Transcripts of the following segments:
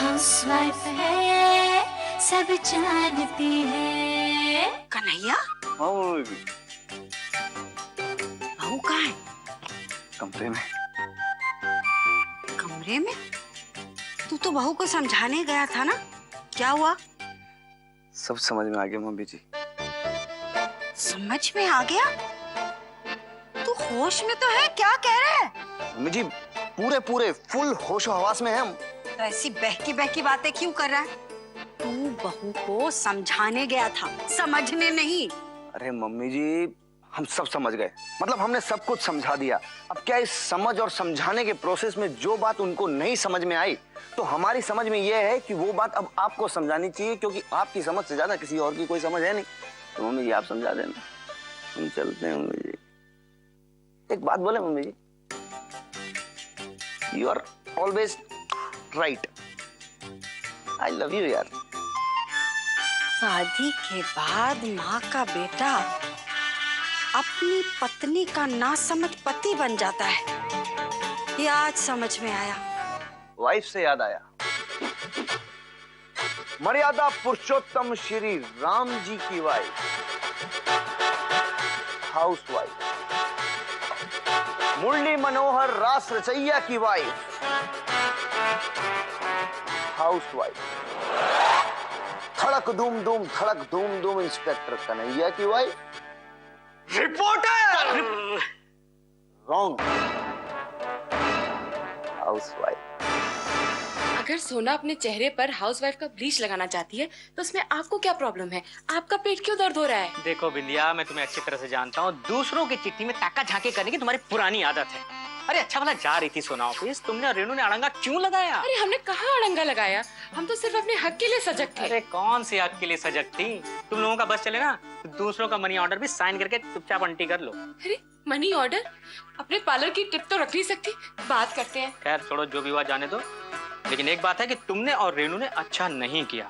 Housewife है, सब जानती है। कन्हैया, हाँ मम्मी। बहू कहाँ है? कमरे में। कमरे में? तू तो बहू को समझाने गया था ना, क्या हुआ? सब समझ में आ गया मम्मी जी। समझ में आ गया? तू होश में तो है? क्या कह रहा है? मम्मी जी पूरे पूरे फुल होशो हवास में है हम। तो ऐसी बहकी बहकी बातें क्यों कर रहा है? तू बहू को समझाने गया था, समझने नहीं। अरे मम्मी जी हम सब समझ गए, मतलब हमने सब कुछ समझा दिया। अब क्या इस समझ और समझाने के प्रोसेस में जो बात उनको नहीं समझ में आई, तो हमारी समझ में यह है कि वो बात अब आपको समझानी चाहिए, क्योंकि आपकी समझ से ज्यादा किसी और की कोई समझ है नहीं। तो मम्मी जी आप समझा देना, हम चलते हैं मम्मी जी। एक बात बोले mummy ji, you are always right. I love you यार। शादी के बाद माँ का बेटा अपनी पत्नी का नासमझ पति बन जाता है, ये आज समझ में आया। वाइफ से याद आया, मर्यादा पुरुषोत्तम श्री राम जी की wife, house wife, Murli Manohar रास रचैया की वाइफ, हाउस वाइफ, धड़क धूम धूम इंस्पेक्टर कन्हैया की wife, reporter wrong, house wife. अगर सोना अपने चेहरे पर हाउसवाइफ का ब्लीच लगाना चाहती है तो उसमें आपको क्या प्रॉब्लम है? आपका पेट क्यों दर्द हो रहा है? देखो बिंदिया, मैं तुम्हें अच्छी तरह से जानता हूँ। दूसरों की चिट्ठी में ताका झांके करने की तुम्हारी पुरानी आदत है। अरे अच्छा भला जा रही थी सोना ऑफिस, तुमने और रेनू ने अड़ंगा क्यों लगाया? अरे हमने कहाँ अड़ंगा लगाया, हम तो सिर्फ अपने हक के लिए सजग थे। अरे कौन सी हक के लिए सजग थी? तुम लोगों का बस चले ना तो दूसरों का मनी ऑर्डर भी साइन करके चुपचाप आंटी कर लो। अरे मनी ऑर्डर? अपने पार्लर की टिप तो रख नहीं सकती, बात करते हैं। खैर छोड़ो, जो भी हुआ जाने दो। लेकिन एक बात है कि तुमने और रेनू ने अच्छा नहीं किया।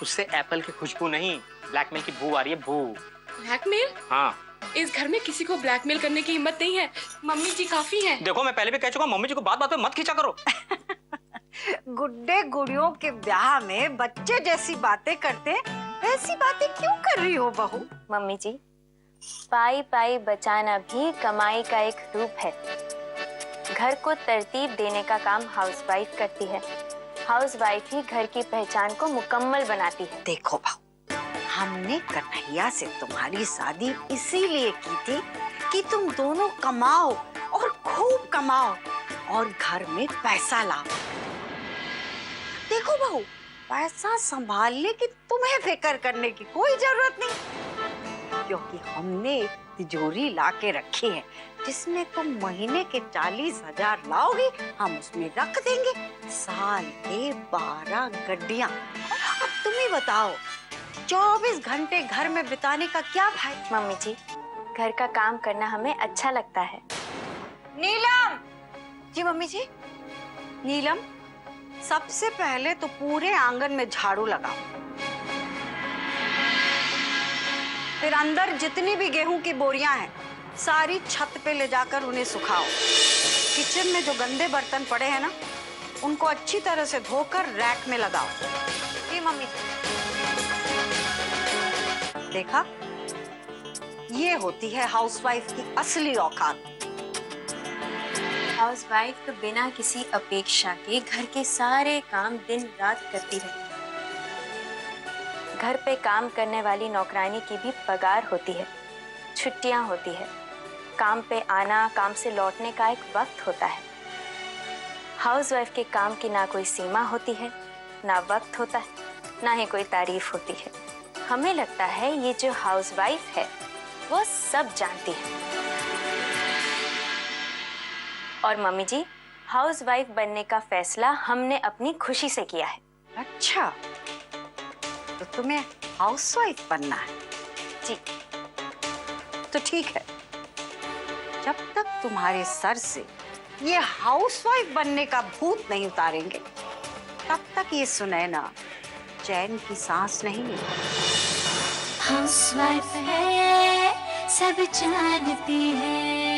उससे एप्पल की खुशबू नहीं, ब्लैकमेल की बू आ रही है, बू। ब्लैकमेल? हाँ। इस घर में किसी को ब्लैकमेल करने की हिम्मत नहीं है। मम्मी जी काफी हैं। देखो मैं पहले भी कह चुका, मम्मी जी को बात बात पे मत खींचा करो। गुड्डे गुड़ियों के ब्याह में बच्चे जैसी बातें करते, ऐसी बातें क्यों कर रही हो बहू? मम्मी जी, पाई पाई बचाना भी कमाई का एक रूप है। घर को तरतीब देने का काम हाउसवाइफ करती है। हाउसवाइफ ही घर की पहचान को मुकम्मल बनाती है। देखो बहू, हमने कन्हैया से तुम्हारी शादी इसीलिए की थी कि तुम दोनों कमाओ और खूब कमाओ और घर में पैसा लाओ। देखो बहू, पैसा संभालने की तुम्हें फिक्र करने की कोई जरूरत नहीं, क्योंकि हमने एक तिजोरी ला के रखी है जिसमें तुम महीने के 40,000 लाओगे, हम उसमें रख देंगे साल के 12 गड्डियां। अब तुम ही बताओ, 24 घंटे घर में बिताने का क्या फायदा? मम्मी जी, घर का काम करना हमें अच्छा लगता है। नीलम! जी मम्मी जी। नीलम, सबसे पहले तो पूरे आंगन में झाड़ू लगाओ, फिर अंदर जितनी भी गेहूं की बोरियां हैं सारी छत पे ले जाकर उन्हें सुखाओ। किचन में जो गंदे बर्तन पड़े हैं ना, उनको अच्छी तरह से धोकर रैक में लगाओ। जी मम्मी जी। देखा, ये होती है हाउसवाइफ की असली औकात। हाउसवाइफ तो बिना किसी अपेक्षा के घर के सारे काम दिन रात करती रहती है। घर पे काम करने वाली नौकरानी की भी पगार होती है, छुट्टियां होती है, काम पे आना, काम से लौटने का एक वक्त होता है। हाउसवाइफ के काम की ना कोई सीमा होती है, ना वक्त होता है, ना ही कोई तारीफ होती है। हमें लगता है ये जो हाउसवाइफ है वो सब जानती है। और मम्मी जी, हाउसवाइफ बनने का फैसला हमने अपनी खुशी से किया है। अच्छा, तो तुम्हें हाउसवाइफ बनना है? जी। तो ठीक है, जब तक तुम्हारे सर से ये हाउसवाइफ बनने का भूत नहीं उतारेंगे, तब तक ये सुनैना चैन की सांस नहीं लेगी। हाउसवाइफ है, सब जानती है।